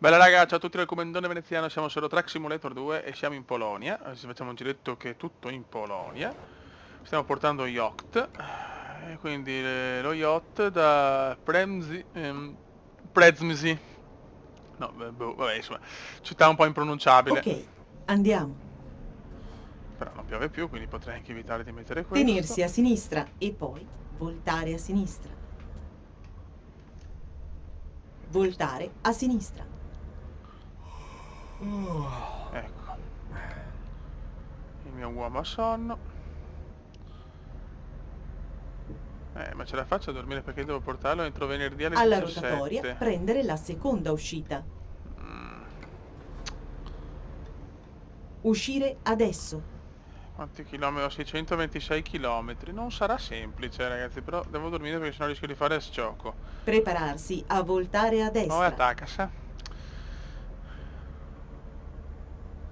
Bella raga, ciao a tutti dal Comendone Veneziano, siamo su Track Simulator 2 e siamo in Polonia. Adesso facciamo un giretto che è tutto in Polonia. Stiamo portando yacht, e quindi lo yacht da Przemysl, no, boh, vabbè, insomma, città un po' impronunciabile. Ok, andiamo. Però non piove più, quindi potrei anche evitare di mettere questo. Tenersi a sinistra e poi voltare a sinistra. Voltare a sinistra. Ecco, il mio uomo a sonno. Ma ce la faccio a dormire perché devo portarlo entro venerdì alle Alla rotatoria 17. prendere la seconda uscita. Uscire adesso. Quanti chilometri? Ho 626 chilometri. Non sarà semplice, ragazzi, però devo dormire perché sennò rischio di fare sciocco. Prepararsi a voltare a Oh, destra. attaccasa.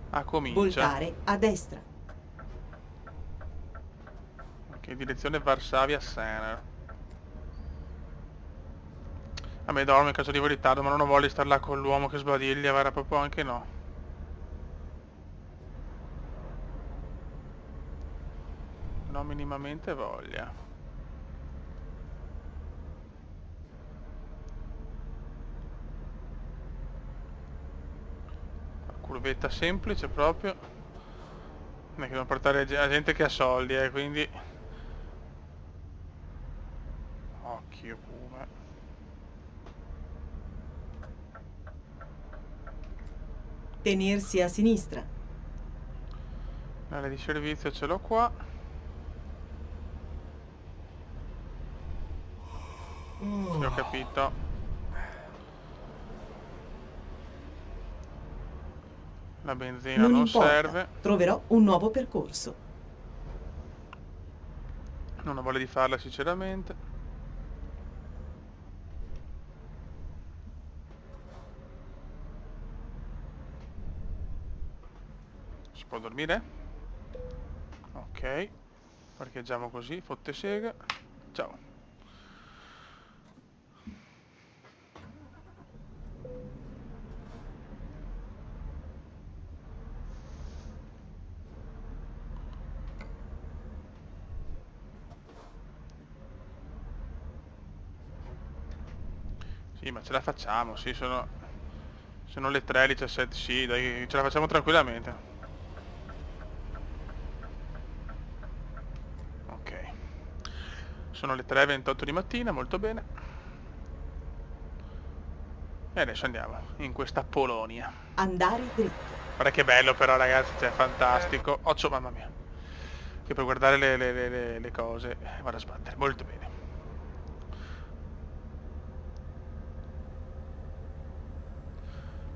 Ah, comincia. Voltare a destra. Ok, direzione Varsavia Center. A me dormo in caso di ritardo, ma non ho voglia di star là con l'uomo che sbadiglia, guarda, proprio anche no. Non ho minimamente voglia. Curvetta semplice proprio. Non è che devo portare la gente che ha soldi, quindi... Occhio pure. Tenersi a sinistra. L'area di servizio ce l'ho qua. Sì, ho capito. La benzina Non non importa, serve. troverò un nuovo percorso. Non ho voglia di farla sinceramente. Si può dormire? Ok. Parcheggiamo così, fotte sega. Ciao. Sì, ma ce la facciamo, sì, sono le 3:17, sì, dai, ce la facciamo tranquillamente. Ok. Sono le 3:28 di mattina, molto bene. E adesso andiamo in questa Polonia. Andare dritto. Guarda che bello però ragazzi, cioè fantastico. Occhio, mamma mia. Che per guardare le cose vado a sbattere, molto bene.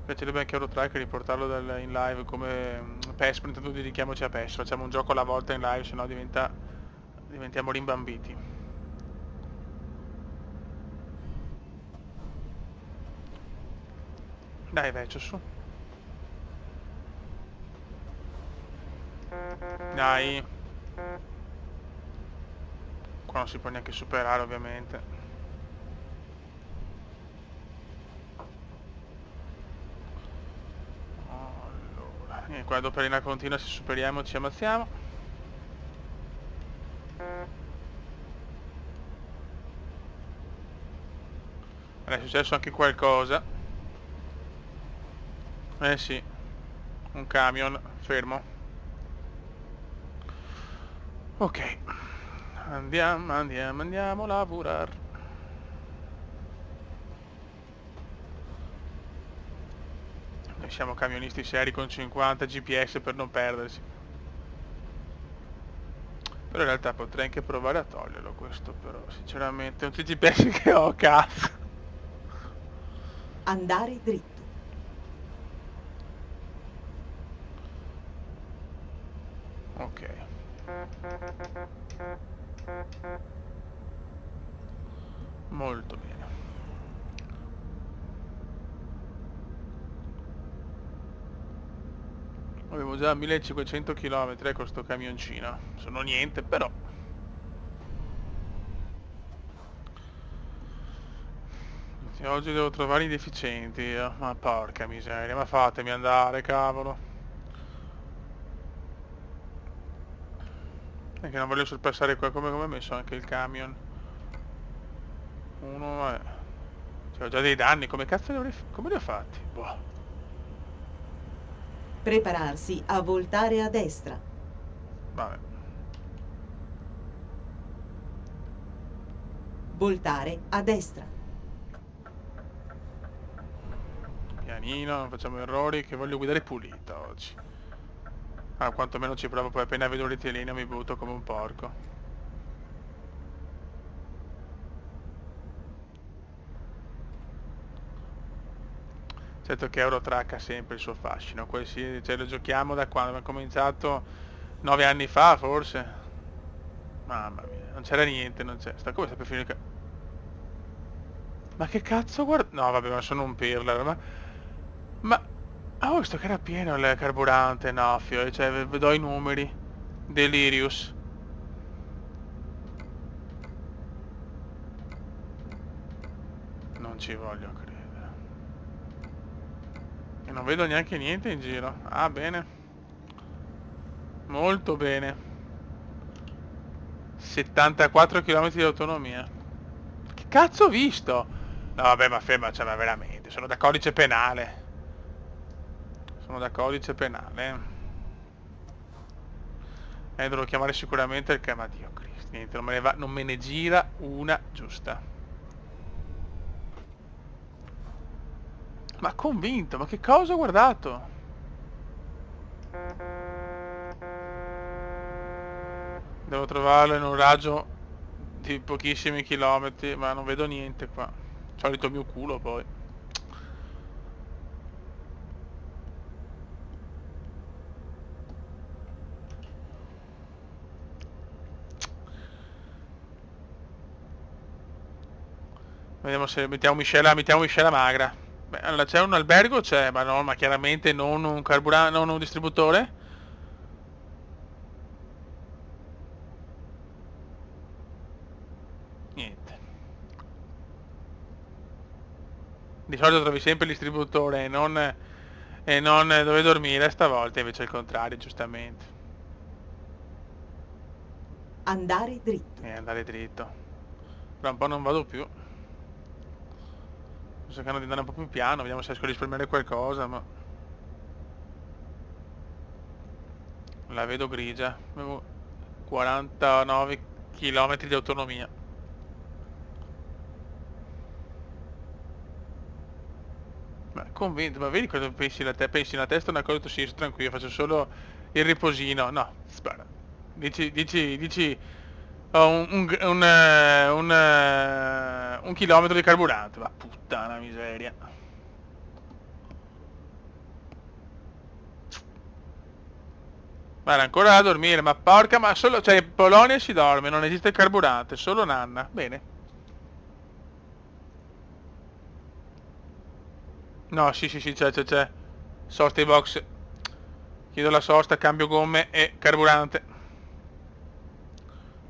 Piacerebbe anche Eurotrack riportarlo in live come PES, però intanto dedichiamoci a PES, facciamo un gioco alla volta in live, sennò diventiamo rimbambiti. Dai vecchio su. Dai. Qua non si può neanche superare ovviamente. Allora, e qua dopo la continua se superiamo ci ammazziamo. È successo anche qualcosa. Eh sì, un camion fermo. Ok, andiamo a lavorare. Noi siamo camionisti seri con 50 GPS per non perdersi. Però in realtà potrei anche provare a toglierlo questo, però sinceramente un GPS che ho, cazzo. Andare dritto. Ok. Molto bene. Avevo già 1500 km con sto camioncino. Sono niente, però. E oggi devo trovare i deficienti. Ma porca miseria, ma fatemi andare, cavolo. È che non voglio sorpassare qua come ho messo anche il camion. Uno è... Cioè, ho già dei danni, come cazzo li avrei... Come li ho fatti? Boh. Prepararsi a voltare a destra. Vabbè. Voltare a destra. Pianino, non facciamo errori, che voglio guidare pulita oggi. Ah, quantomeno ci provo, poi appena vedo un rettilineo mi butto come un porco. Certo che Eurotrack ha sempre il suo fascino, cioè, lo giochiamo da quando abbiamo cominciato 9 anni fa forse. Mamma mia, non c'era niente, non c'è. Sta come sta per finire Ma che cazzo guarda... No vabbè, ma sono un pirla, ma... Ma... Ho visto che era pieno il carburante, no, cioè vedo i numeri. Delirious. Non ci voglio credere. E non vedo neanche niente in giro. Ah, bene. Molto bene. 74 km di autonomia. Che cazzo ho visto? No vabbè, ma ferma, cioè, ma veramente. Sono da codice penale. Sono da codice penale. Dovrò chiamare sicuramente il ma Dio Cristo. Niente, non me ne gira una giusta. Ma convinto, ma che cosa ho guardato? Devo trovarlo in un raggio di pochissimi chilometri, ma non vedo niente qua. Solito mio culo poi. Vediamo se mettiamo miscela magra. Beh, allora c'è un albergo, c'è, ma no, ma chiaramente non un carburante, non un distributore. Niente. Di solito trovi sempre il distributore e non dove dormire, stavolta invece è il contrario, giustamente. Andare dritto. E andare dritto. Tra un po' non vado più. Sto cercando di andare un po' più piano, vediamo se riesco a risparmiare qualcosa, ma... La vedo grigia. Avevo 49 km di autonomia. Ma convinto, ma vedi cosa pensi la pensi la testa è una cosa, sì, sto tranquillo, faccio solo il riposino. No, spara. Dici oh, un chilometro di carburante. Ma puttana miseria. Guarda, ancora a dormire, ma porca, ma solo, cioè in Polonia si dorme, non esiste il carburante, solo nanna. Bene. No, sì, c'è. Sosta i box. Chiedo la sosta, cambio gomme e carburante.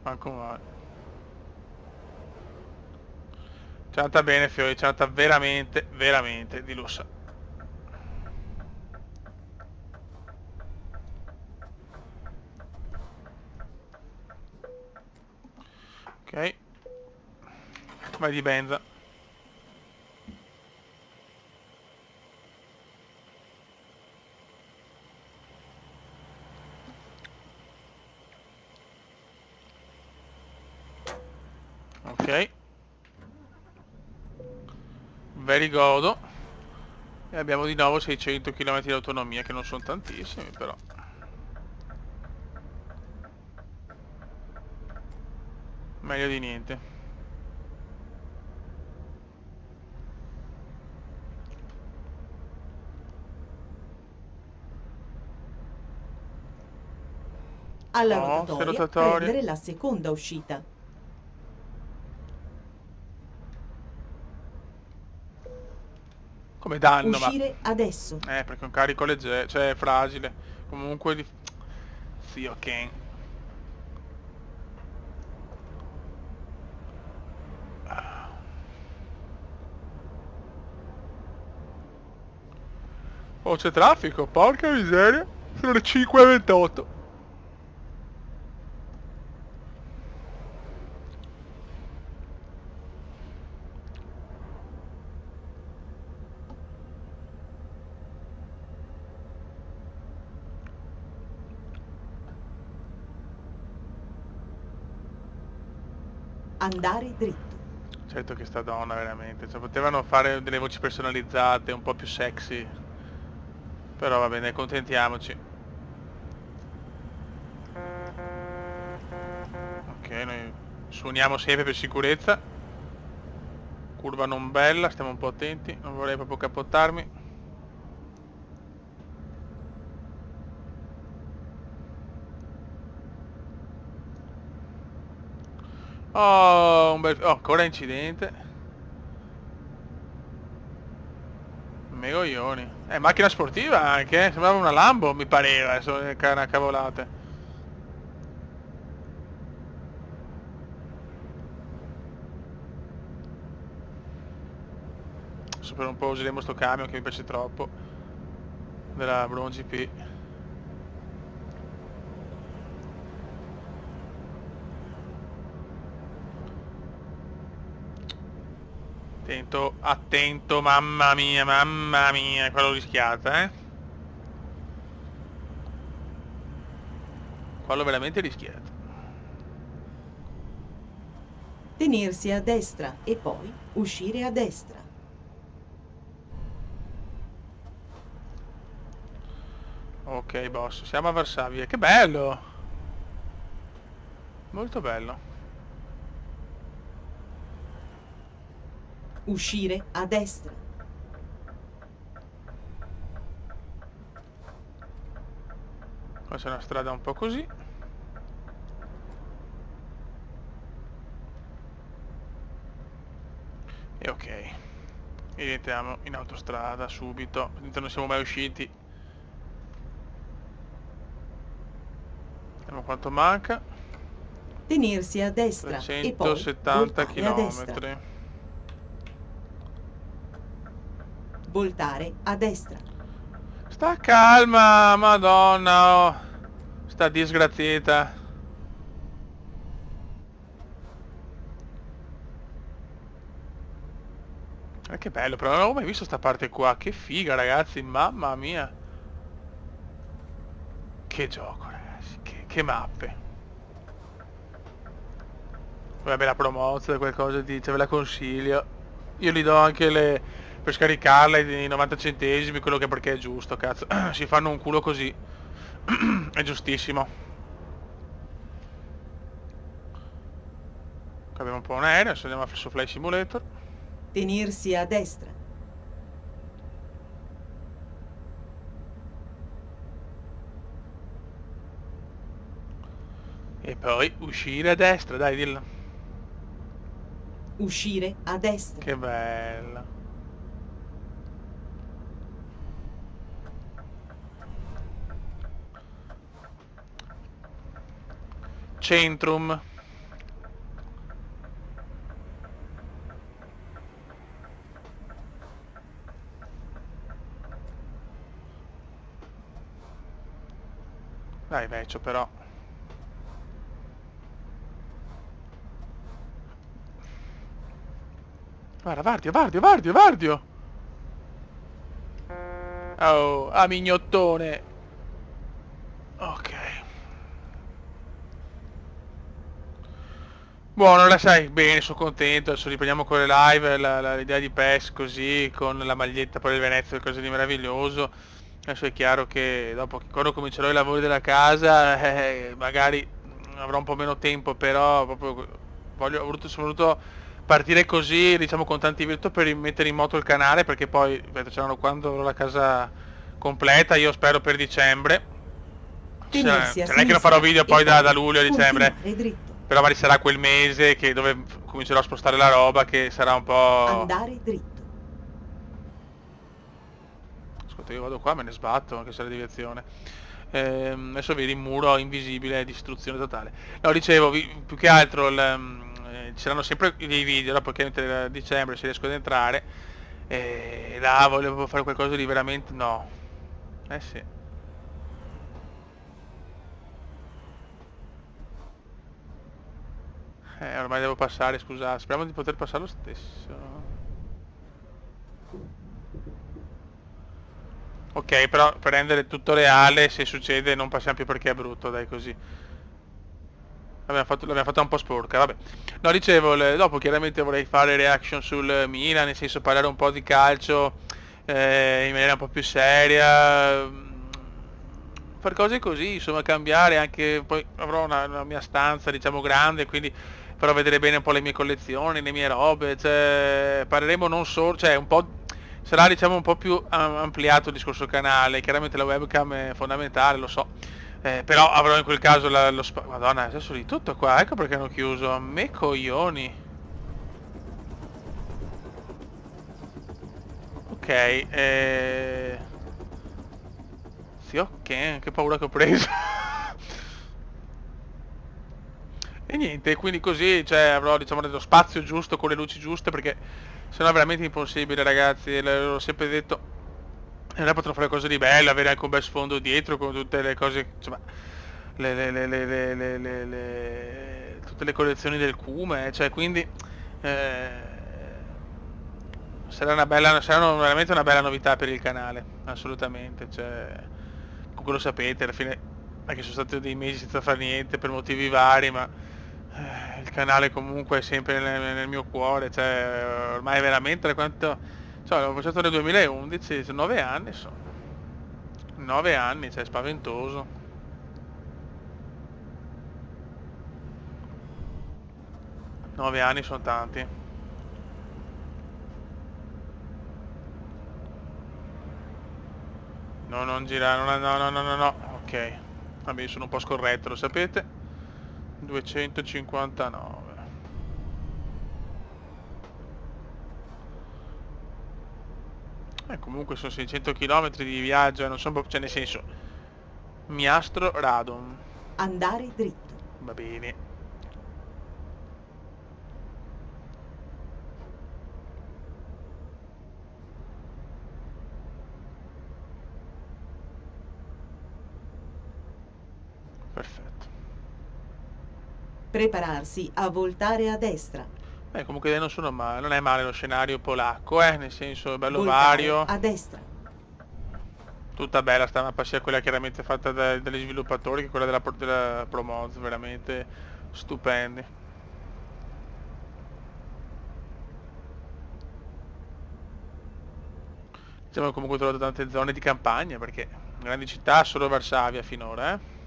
Manco male. C'è andata bene, Fiori, c'è andata veramente, veramente di lusso. Ok. Vai di benza. Ok. Very godo. E abbiamo di nuovo 600 km di autonomia, che non sono tantissimi, però. Meglio di niente. Alla Oh, rotatoria, rotatorie. prendere la seconda uscita. Come danno, ma... Uscire adesso. Perché è un carico leggero, cioè fragile. Comunque... Sì, ok. Oh, c'è traffico, porca miseria. Sono le 5:28. Andare dritto. Certo che sta donna veramente, cioè potevano fare delle voci personalizzate, un po' più sexy. Però va bene, accontentiamoci. Ok, noi suoniamo sempre per sicurezza. Curva non bella, stiamo un po' attenti, non vorrei proprio capottarmi. Oh, un bel... oh, ancora incidente. Megoglioni. Macchina sportiva anche, sembrava una Lambo, mi pareva, adesso una cavolate. Adesso per un po' useremo sto camion che mi piace troppo. Della Brown GP. Attento, attento, mamma mia, quello rischiata, eh. Quello veramente rischiato. Tenersi a destra e poi uscire a destra. Ok, boss, siamo a Varsavia. Che bello! Molto bello. Uscire a destra. Qua c'è una strada un po' così. E ok. E rientriamo in autostrada subito. Non siamo mai usciti. Vediamo quanto manca. Tenersi a destra e poi 370 voltare a destra. km. Voltare a destra. Sta calma, madonna. Oh. Sta disgraziata. Che bello, però non avevo mai visto sta parte qua. Che figa, ragazzi, mamma mia. Che gioco, ragazzi, che mappe. Vabbè, la promozione, qualcosa di... ve la consiglio. Io gli do anche le... per scaricarla i 90 centesimi, quello che perché è giusto, cazzo. Si fanno un culo così. È giustissimo. Qua abbiamo un po' un aereo, adesso andiamo su Flight Simulator. Tenersi a destra. E poi uscire a destra, dai, dillo. Uscire a destra. Che bella. Centrum. Dai, vecchio, però. Guarda, Vardio. Oh, a mignottone. Ok. Buono, la sai, bene, sono contento, adesso riprendiamo con le live, l'idea di PES così, con la maglietta poi del Venezia, qualcosa di meraviglioso. Adesso è chiaro che dopo, quando comincerò i lavori della casa, magari avrò un po' meno tempo, però proprio sono voluto partire così, diciamo con tanti virtu per mettere in moto il canale, perché poi, ripeto, c'erano quando avrò la casa completa, io spero per dicembre. Tenersi a Non è che non sinistra farò video e poi da luglio a dicembre, continuare dritto. però magari sarà quel mese dove comincerò a spostare la roba, che sarà un po'... Andare dritto. Ascolta, io vado qua, me ne sbatto, anche se è la deviazione. Adesso vedi il muro invisibile, distruzione totale. No, dicevo, più che altro ci saranno sempre dei video, dopo che a dicembre se riesco ad entrare, là volevo fare qualcosa di veramente... no. Eh sì. Ormai devo passare, scusa. Speriamo di poter passare lo stesso. Ok, però per rendere tutto reale, se succede non passiamo più perché è brutto, dai così. L'abbiamo fatta un po' sporca, vabbè. No, dicevo, dopo chiaramente vorrei fare reaction sul Milan, nel senso parlare un po' di calcio in maniera un po' più seria, fare cose così, insomma cambiare anche, poi avrò una mia stanza diciamo grande, quindi farò vedere bene un po' le mie collezioni, le mie robe, cioè parleremo non solo, cioè un po', sarà diciamo un po' più ampliato il discorso canale, chiaramente la webcam è fondamentale, lo so. Però avrò in quel caso Madonna, è adesso di tutto qua, ecco perché hanno chiuso. Me coglioni. Ok, sì, ok, che paura che ho preso. E niente, quindi così, cioè, avrò diciamo dello spazio giusto con le luci giuste perché sennò è veramente impossibile, ragazzi, l'ho sempre detto. E là potrò fare cose di bello, avere anche un bel sfondo dietro con tutte le cose, insomma, tutte le collezioni del Cume, cioè quindi eh, sarà veramente una bella novità per il canale, assolutamente, cioè, comunque lo sapete, alla fine anche sono stati dei mesi senza fare niente per motivi vari, ma il canale comunque è sempre nel mio cuore, cioè ormai veramente da quanto, cioè, l'ho facciato nel 2011, sono 9 anni sono. 9 anni, cioè spaventoso. 9 anni sono tanti. No, non girare, no, no, no, no, no. Ok. Vabbè, io sono un po' scorretto, lo sapete. 259. Comunque sono 600 km di viaggio, non sono, cioè nel senso, Miastro Radon. Andare dritto. Va bene. Perfetto. Prepararsi a voltare a destra. Comunque non sono male, non è male lo scenario polacco, nel senso è bello Voltare vario. a destra. Tutta bella sta mappa, sia quella chiaramente fatta dagli sviluppatori che quella della Promoz, veramente stupendi. Diciamo che comunque ho trovato tante zone di campagna perché grandi città solo Varsavia finora, eh.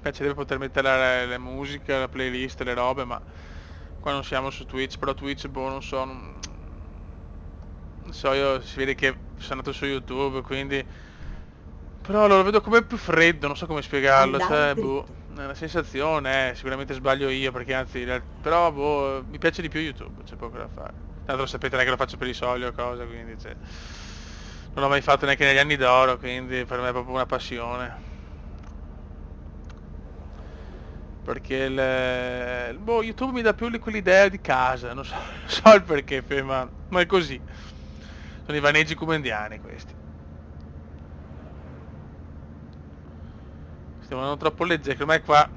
Mi piacerebbe poter mettere la musica, la playlist, le robe, ma qua non siamo su Twitch, però Twitch, boh, non so, non so, io si vede che sono andato su YouTube, quindi però lo vedo come più freddo, non so come spiegarlo, Andare cioè, boh, dritto. è una sensazione, sicuramente sbaglio io, perché anzi, però, boh, mi piace di più YouTube, c'è poco da fare. Tanto lo sapete, non è che lo faccio per i soldi o cosa, quindi, cioè, non l'ho mai fatto neanche negli anni d'oro, quindi per me è proprio una passione. Perché boh, YouTube mi dà più quell'idea di casa, non so, non so il perché, ma è così. Sono i vaneggi comendiani questi. Stiamo andando troppo leggeri, ormai qua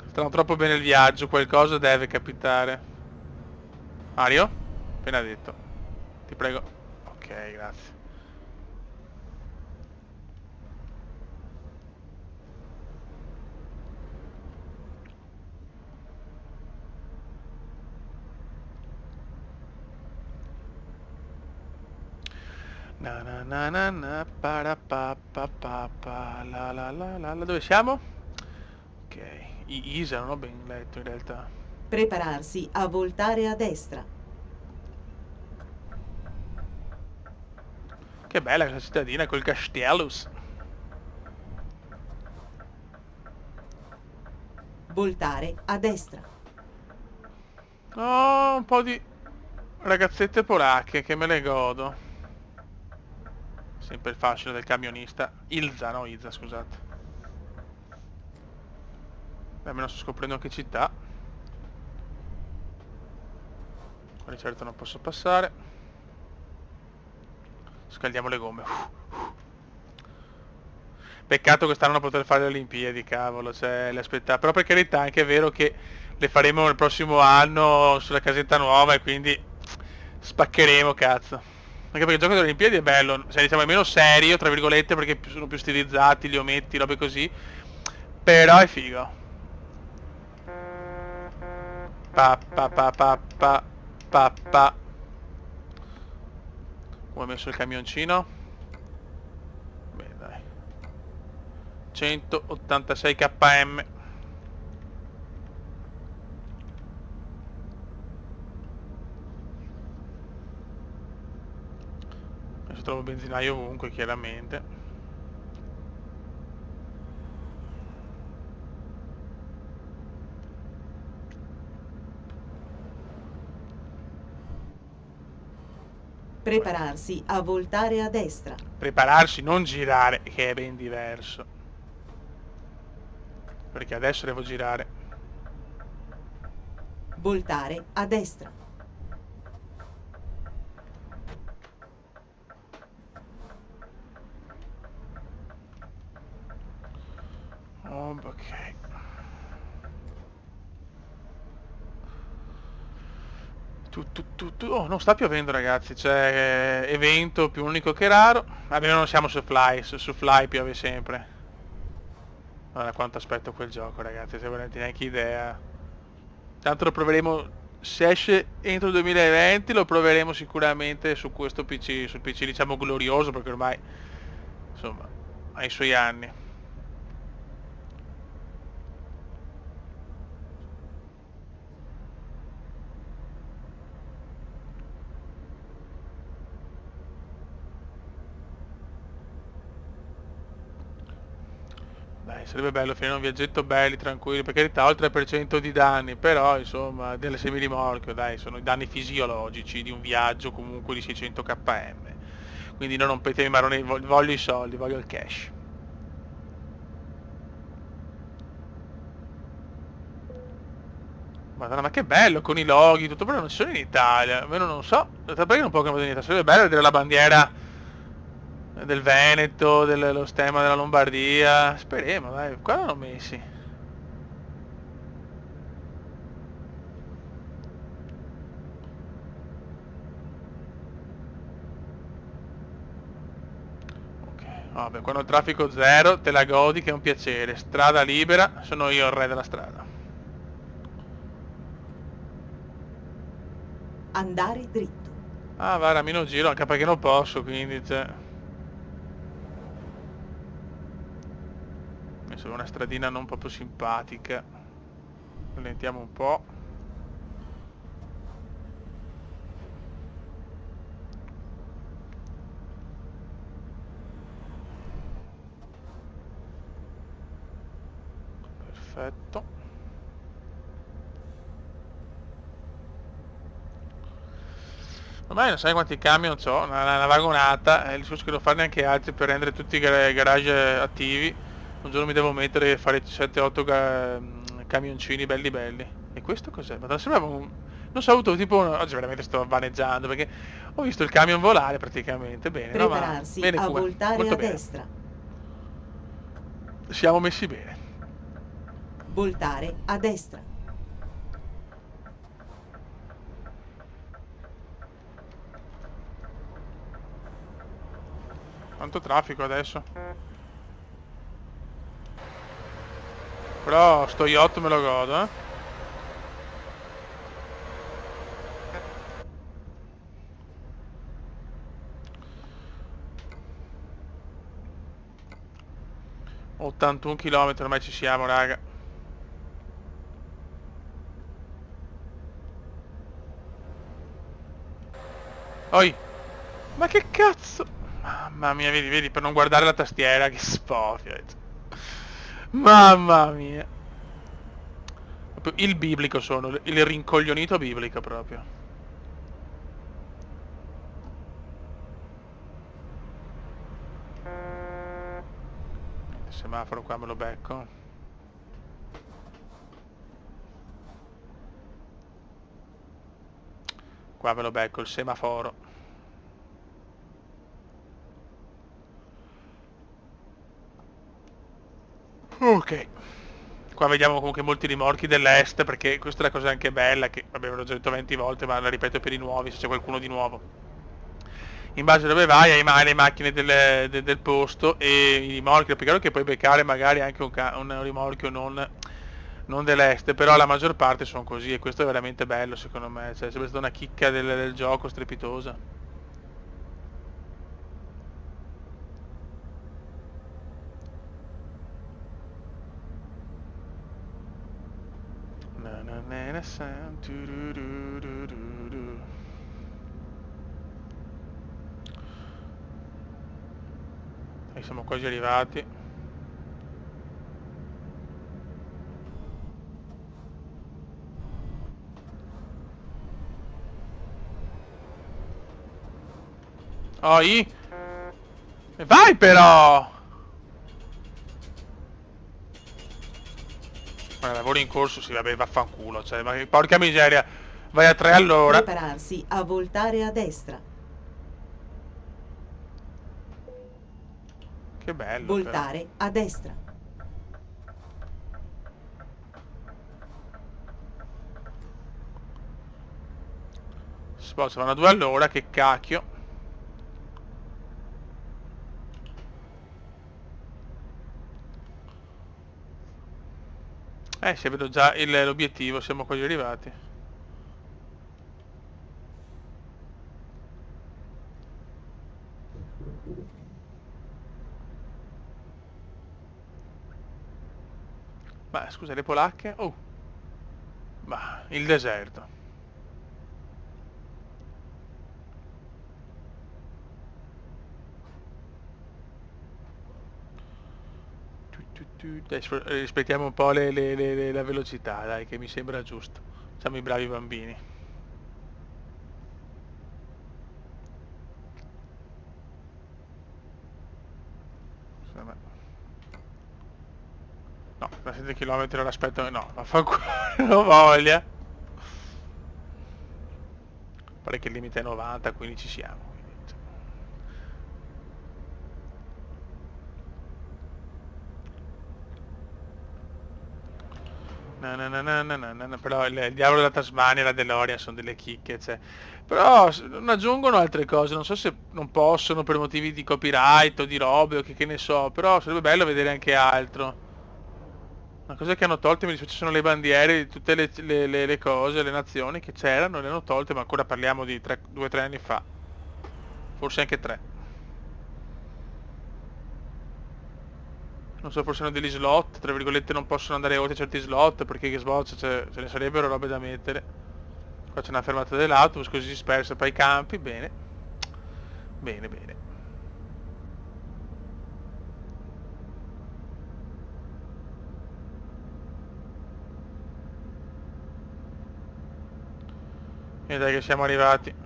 stanno troppo bene il viaggio, qualcosa deve capitare. Mario? Appena detto. Ti prego. Ok, grazie. Na na na na na para pa pa pa pa la la la la la dove siamo? Ok, Isa non ho ben letto in realtà. Prepararsi a voltare a destra. Che bella questa cittadina col Castellus. Voltare a destra. Oh, un po' di ragazzette polacche che me le godo. Sempre il fascino del camionista. Ilza, no Ilza, scusate. Beh, almeno sto scoprendo anche città. Di certo non posso passare. Scaldiamo le gomme. Peccato quest'anno non poter fare le Olimpiadi, cavolo, cioè le aspettavo. Però per carità, anche è vero che le faremo il prossimo anno sulla casetta nuova e quindi spaccheremo, cazzo. Anche perché il gioco delle Olimpiadi è bello, cioè diciamo è meno serio, tra virgolette, perché sono più stilizzati, li ometti, robe così. Però è figo. Pa pa pa pa pa pa pa. Come ho messo il camioncino? Beh, dai. 186 km. Adesso trovo benzinaio ovunque, chiaramente. Prepararsi a voltare a destra. Prepararsi, non girare, che è ben diverso. Perché adesso devo girare. Voltare a destra. Oh, ok. Oh, non sta piovendo, ragazzi. C'è evento più unico che raro. Almeno non siamo su Fly. Su Fly piove sempre. Guarda quanto aspetto quel gioco, ragazzi. Se volete neanche idea. Tanto lo proveremo. Se esce entro il 2020 lo proveremo sicuramente su questo PC. Sul PC diciamo glorioso, perché ormai insomma ha i suoi anni. Dai, sarebbe bello finire un viaggetto belli, tranquilli, per carità, oltre il 3% di danni, però insomma, delle semirimorchio, dai, sono i danni fisiologici di un viaggio comunque di 600 km. Quindi non rompetemi i maroni, voglio i soldi, voglio il cash. Madonna, ma che bello con i loghi, tutto, però non sono in Italia, almeno non so, perché non può che in Italia, sarebbe bello vedere la bandiera del Veneto, lo stemma della Lombardia, speriamo, dai, qua l'hanno messi. Ok, vabbè, quando il traffico zero te la godi che è un piacere, strada libera, sono io il re della strada. Andare dritto. Ah, va, ramino giro, anche perché non posso, quindi, cioè... Adesso è una stradina non proprio simpatica. Rallentiamo un po'. Perfetto. Ormai non sai quanti camion c'ho, una vagonata, e il discorso che devo farne anche altri per rendere tutti i garage attivi. Un giorno mi devo mettere e fare 7-8 camioncini belli belli. E questo cos'è? Ma sembrava un... Non so, ho avuto tipo... Oggi veramente sto vaneggiando perché ho visto il camion volare praticamente. Bene, no ma... Prepararsi Bene a pure, voltare molto a bene. destra. Siamo messi bene. Voltare a destra. Quanto traffico adesso? Però sto yacht me lo godo, eh. Ho 81 km ormai ci siamo, raga. Oi! Ma che cazzo? Mamma mia, vedi, vedi, per non guardare la tastiera, che spofia. Mamma mia. Proprio il biblico sono, il rincoglionito biblico proprio. Il semaforo qua me lo becco. Qua ve lo becco il semaforo. Ok. Qua vediamo comunque molti rimorchi dell'est, perché questa è la cosa anche bella, che vabbè ve l'ho già detto 20 volte, ma la ripeto per i nuovi, se c'è qualcuno di nuovo. In base a dove vai hai mai le macchine del posto e i rimorchi, è più chiaro che puoi beccare magari anche un rimorchio non dell'est, però la maggior parte sono così e questo è veramente bello secondo me, cioè è sempre stata una chicca del gioco strepitosa. Na na na na san, turururururu. E siamo quasi arrivati. Oh, e vai però! Ma lavoro in corso, sì, vabbè, vaffanculo, cioè, ma porca miseria, vai a 3 all'ora. Prepararsi a voltare a destra. Che bello, però. Voltare a destra. Sposta, vanno a 2 all'ora, che cacchio. Se vedo già l'obiettivo, siamo quasi arrivati. Ma scusa, le polacche? Oh, ma il deserto. Dai, rispettiamo un po' la velocità, dai, che mi sembra giusto. Siamo i bravi bambini. Insomma, no, da 7 km all'aspetto, no, vaffanculo, non ho voglia. Pare che il limite è 90, quindi ci siamo. Però il diavolo della Tasmania e la DeLorean sono delle chicche, cioè. Però non aggiungono altre cose, non so se non possono per motivi di copyright o di robe o che ne so, però sarebbe bello vedere anche altro. Una cosa che hanno tolto, mi dispiace, sono le bandiere di tutte le cose, le nazioni che c'erano, le hanno tolte, ma ancora parliamo di 2-3 anni fa, forse anche 3. Non so, forse hanno degli slot, tra virgolette non possono andare oltre certi slot perché che slot ce ne sarebbero robe da mettere. Qua c'è una fermata dell'autobus, così si dispersa poi i campi, bene. Bene, bene. E dai che siamo arrivati.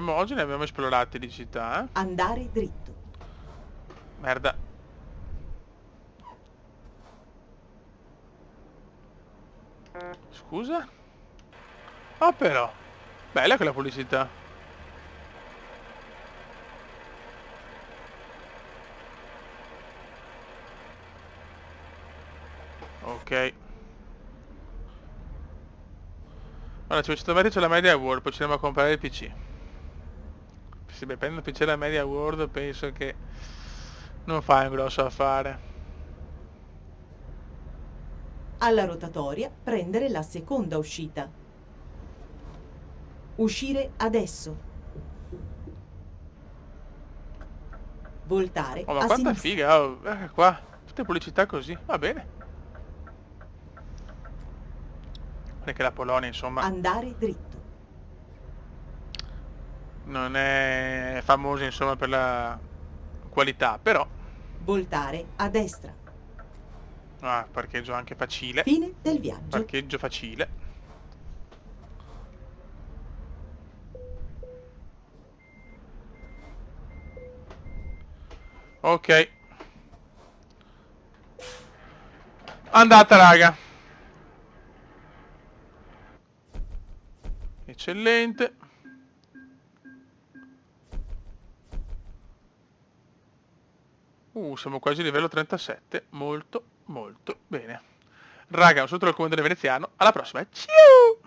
Oggi ne abbiamo esplorate di città, eh? Andare dritto. Merda. Scusa? Ah però. Bella quella pubblicità. Ok. Allora, 500 metri c'è la Media World, poi ci andiamo a comprare il PC. Se beh, prendo il PC alla Media World penso che non fai un grosso affare. Alla rotatoria prendere la seconda uscita. Uscire adesso. Voltare Oh, ma a quanta sinistra. figa, oh, qua. Tutte pubblicità così, va bene. Perché la Polonia, insomma, Andare dritto. non è famosa, insomma, per la qualità, però. Voltare a destra. Ah, parcheggio anche facile. Fine del viaggio. Parcheggio facile. Ok. Andata, raga. Eccellente. Siamo quasi a livello 37. Molto, molto bene. Raga, un saluto dal comandante veneziano. Alla prossima. Ciao!